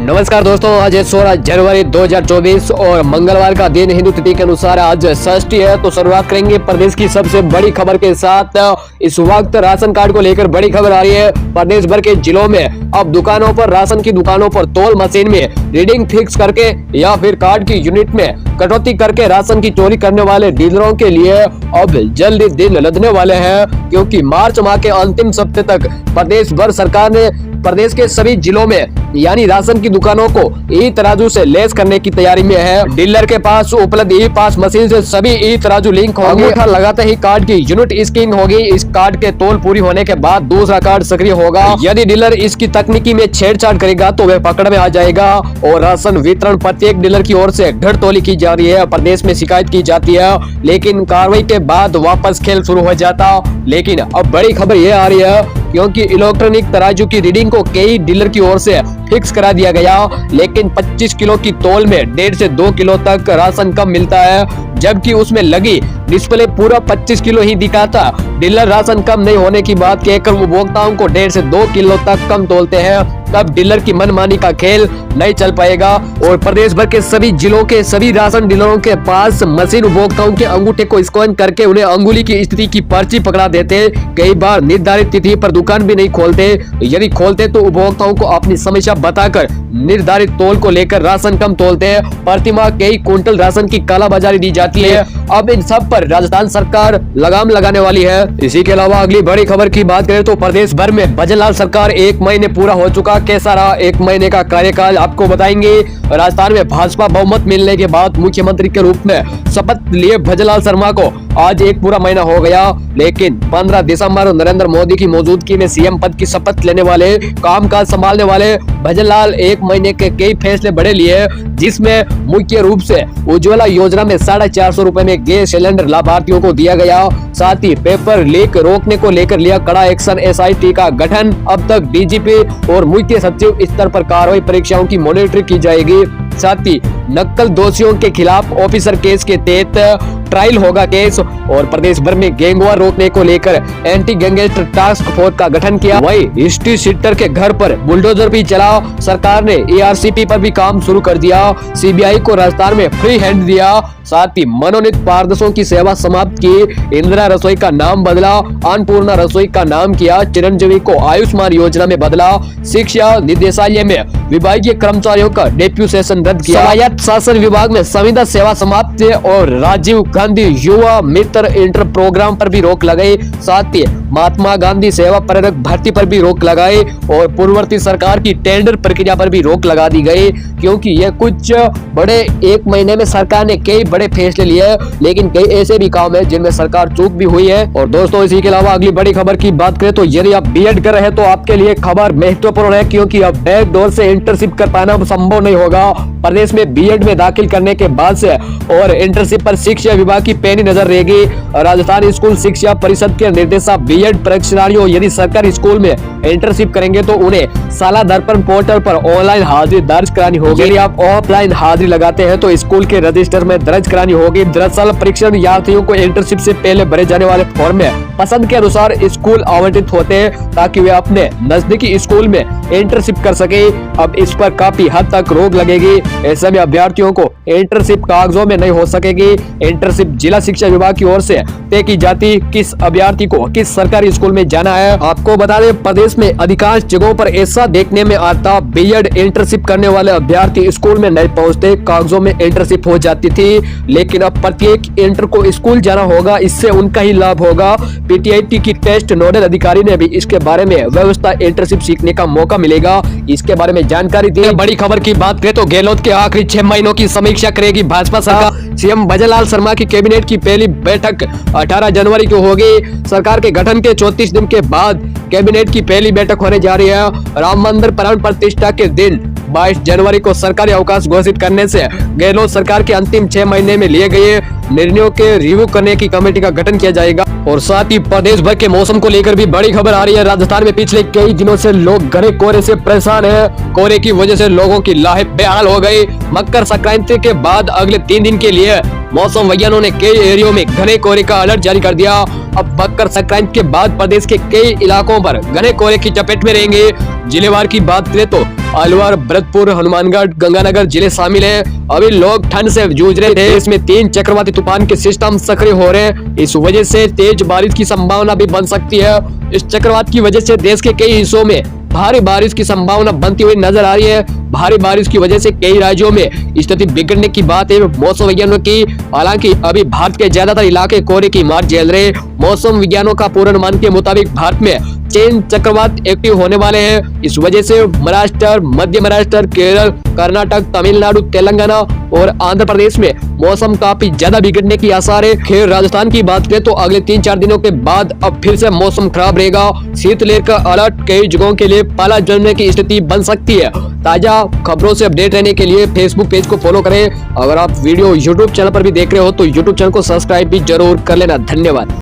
नमस्कार दोस्तों, आज है 16 जनवरी 2024 और मंगलवार का दिन हिंदू तिथि के अनुसार आज षष्ठी है। तो शुरुआत करेंगे प्रदेश की सबसे बड़ी खबर के साथ। इस वक्त राशन कार्ड को लेकर बड़ी खबर आ रही है। प्रदेश भर के जिलों में अब दुकानों पर, राशन की दुकानों पर तौल मशीन में रीडिंग फिक्स करके या फिर कार्ड की यूनिट में कटौती करके राशन की चोरी करने वाले डीलरों के लिए अब जल्द दिन लदने वाले हैं, क्योंकि मार्च माह के अंतिम सप्ताह तक प्रदेश भर सरकार ने प्रदेश के सभी जिलों में यानी राशन की दुकानों को ई तराजू से लेस करने की तैयारी में है। डीलर के पास उपलब्ध ई पास मशीन से सभी ई तराजू लिंक होंगे। अंगूठा लगाते ही कार्ड की यूनिट स्कैन होगी। इस कार्ड के तौल पूरी होने के बाद दूसरा कार्ड सक्रिय होगा। यदि डीलर इसकी तकनीकी में छेड़छाड़ करेगा तो वह पकड़ में आ जाएगा और राशन वितरण प्रत्येक डीलर की ओर से ढेर तौली की जा रही है। प्रदेश में शिकायत की जाती है, लेकिन कार्रवाई के बाद वापस खेल शुरू हो जाता। लेकिन अब बड़ी खबर ये आ रही है, क्योंकि इलेक्ट्रॉनिक तराजू की रीडिंग को कई डीलर की ओर से फिक्स करा दिया गया, लेकिन 25 किलो की तौल में 1.5 से 2 किलो तक राशन कम मिलता है, जबकि उसमें लगी डिस्प्ले पूरा 25 किलो ही दिखाता। डीलर राशन कम नहीं होने की बात कहकर उपभोक्ताओं को 1.5 से 2 किलो तक कम तोलते हैं। तब डीलर की मनमानी का खेल नहीं चल पाएगा और प्रदेश भर के सभी जिलों के सभी राशन डीलरों के पास मशीन उपभोक्ताओं के अंगूठे को स्कैन करके उन्हें अंगुली की स्थिति की पर्ची पकड़ा देते। कई बार निर्धारित तिथि पर दुकान भी नहीं खोलते। यदि खोलते तो उपभोक्ताओं को अपनी समस्या बताकर निर्धारित तौल को लेकर राशन कम तोलते हैं। प्रतिमाह कई क्विंटल राशन की कालाबाजारी दी जाती है। अब इन सब पर राजस्थान सरकार लगाम लगाने वाली है। इसी के अलावा अगली बड़ी खबर की बात करें तो प्रदेश भर में भजनलाल सरकार 1 महीने पूरा हो चुका। कैसा रहा 1 महीने का कार्यकाल आपको बताएंगे। राजस्थान में भाजपा बहुमत मिलने के बाद मुख्यमंत्री के रूप में शपथ लिए भजनलाल शर्मा को आज 1 पूरा महीना हो गया, लेकिन 15 दिसंबर नरेंद्र मोदी की मौजूदगी में सीएम पद की शपथ लेने वाले, कामकाज संभालने वाले भजनलाल 1 महीने के कई फैसले बड़े लिए, जिसमें मुख्य रूप से उज्ज्वला योजना में 450 रुपए में गैस सिलेंडर लाभार्थियों को दिया गया। साथ ही पेपर लीक रोकने को लेकर लिया कड़ा एक्शन। SIT का गठन। अब तक DGP और मुख्य सचिव स्तर पर कार्रवाई परीक्षाओं की मॉनिटरिंग की जाएगी। साथ ही नक्सल दोषियों के खिलाफ ऑफिसर केस के तहत ट्रायल होगा केस। और प्रदेश भर में गैंगवार रोकने को लेकर एंटी गैंगस्टर टास्क फोर्स का गठन किया। वही स्ट्रीट सीटर के घर पर बुलडोजर भी चला। सरकार ने ARCP पर भी काम शुरू कर दिया। CBI को राजस्थान में फ्री हैंड दिया। साथ ही मनोनीत पारदर्शों की सेवा समाप्त की। इंदिरा रसोई का नाम बदला, अन्नपूर्णा रसोई का नाम किया। चिरंजीवी को आयुष्मान योजना में बदला। शिक्षा निदेशालय में विभागीय कर्मचारियों का डेप्यूटेशन रद्द किया। स्वायत्त शासन विभाग में संविदा सेवा समाप्त और राजीव गांधी युवा मित्र इंटर प्रोग्राम पर भी रोक लगाई। साथ ही महात्मा गांधी सेवा प्रेरक भर्ती पर भी रोक लगाई और पूर्ववर्ती सरकार की टेंडर प्रक्रिया पर भी रोक लगा दी गई, क्योंकि ये कुछ बड़े 1 महीने में सरकार ने कई बड़े फैसले लिए, लेकिन कई ऐसे भी काम है जिनमें सरकार चूक भी हुई है। और दोस्तों, इसी के अलावा अगली बड़ी खबर की बात करें तो यदि आप B.Ed कर रहे हैं तो आपके लिए खबर महत्वपूर्ण है, क्योंकि अब बैकडोर से इंटर्नशिप कर पाना संभव नहीं होगा। प्रदेश में B.Ed में दाखिल करने के बाद से और इंटर्नशिप पर शिक्षा विभाग की पैनी नजर रहेगी। राजस्थान स्कूल शिक्षा परिषद के निर्देशक B.Ed परीक्षार्थियों यदि सरकारी स्कूल में इंटर्नशिप करेंगे तो उन्हें साला दर्पण पोर्टल पर ऑनलाइन हाजिरी दर्ज करानी होगी। यदि आप ऑफलाइन हाजिरी लगाते हैं तो स्कूल के रजिस्टर में दर्ज करानी होगी। दरअसल परीक्षार्थियों को इंटर्नशिप से पहले भरे जाने वाले फॉर्म में पसंद के अनुसार स्कूल आवंटित होते हैं, ताकि वे अपने नजदीकी स्कूल में इंटर्नशिप कर सके। अब इस पर काफी हद तक रोक लगेगी। ऐसे में अभ्यर्थियों को इंटर्नशिप कागजों में नहीं हो सकेगी। इंटर्नशिप जिला शिक्षा विभाग की ओर से तय की जाती किस अभ्यर्थी को किस सरकारी स्कूल में जाना है। आपको बता दें, प्रदेश में अधिकांश जगहों पर ऐसा देखने में आता B.Ed इंटर्नशिप करने वाले अभ्यर्थी स्कूल में नहीं पहुंचते, कागजों में इंटर्नशिप हो जाती थी। लेकिन अब प्रत्येक इंटर को स्कूल जाना होगा, इससे उनका ही लाभ होगा। PTIT की टेस्ट नोडल अधिकारी ने भी इसके बारे में व्यवस्था इंटर्नशिप सीखने का मौका मिलेगा, इसके बारे में जानकारी दी। बड़ी खबर की बात करें तो गहलोत के आखिरी 6 महीनों की समीक्षा करेगी भाजपा सरकार। CM भजनलाल शर्मा की कैबिनेट की पहली बैठक 18 जनवरी को होगी। सरकार के गठन के 34 दिन के बाद कैबिनेट की पहली बैठक होने जा रही है। राम मंदिर प्राण प्रतिष्ठा के दिन 22 जनवरी को सरकारी अवकाश घोषित करने से गहलोत सरकार के अंतिम 6 महीने में लिए गए निर्णयों के रिव्यू करने की कमेटी का गठन किया जाएगा। और साथ ही प्रदेश भर के मौसम को लेकर भी बड़ी खबर आ रही है। राजस्थान में पिछले कई दिनों से लोग घने कोहरे से परेशान हैं। कोहरे की वजह से लोगों की लाइफ बेहाल हो गई। मकर संक्रांति के बाद अगले 3 दिन के लिए मौसम वैज्ञानिकों ने कई एरियो में घने कोहरे का अलर्ट जारी कर दिया। अब मकर संक्रांति के बाद प्रदेश के कई इलाकों पर घने कोहरे की चपेट में रहेंगे। जिलेवार की बात करें तो अलवर, भरतपुर, हनुमानगढ़, गंगानगर जिले शामिल हैं। अभी लोग ठंड से जूझ रहे थे। इसमें 3 चक्रवाती तूफान के सिस्टम सक्रिय हो रहे हैं। इस वजह से तेज बारिश की संभावना भी बन सकती है। इस चक्रवात की वजह से देश के कई हिस्सों में भारी बारिश की संभावना बनती हुई नजर आ रही है। भारी बारिश की वजह से कई राज्यों में स्थिति बिगड़ने की बात है मौसम वैज्ञानिकों की। हालांकि अभी भारत के ज्यादातर इलाके कोहरे की मार झेल रहे। मौसम विज्ञानों का पूर्वानुमान के मुताबिक भारत में 3 चक्रवात एक्टिव होने वाले हैं। इस वजह से महाराष्ट्र, मध्य महाराष्ट्र, केरल, कर्नाटक, तमिलनाडु, तेलंगाना और आंध्र प्रदेश में मौसम काफी ज्यादा बिगड़ने की आसार है। खैर राजस्थान की बात करें तो अगले 3-4 दिनों के बाद अब फिर से मौसम खराब रहेगा। शीतलहर का अलर्ट कई जगहों के लिए पाला जमने की स्थिति बन सकती है। ताजा खबरों से अपडेट रहने के लिए फेसबुक पेज को फॉलो करें। अगर आप वीडियो यूट्यूब चैनल पर भी देख रहे हो तो यूट्यूब चैनल को सब्सक्राइब भी जरूर कर लेना। धन्यवाद।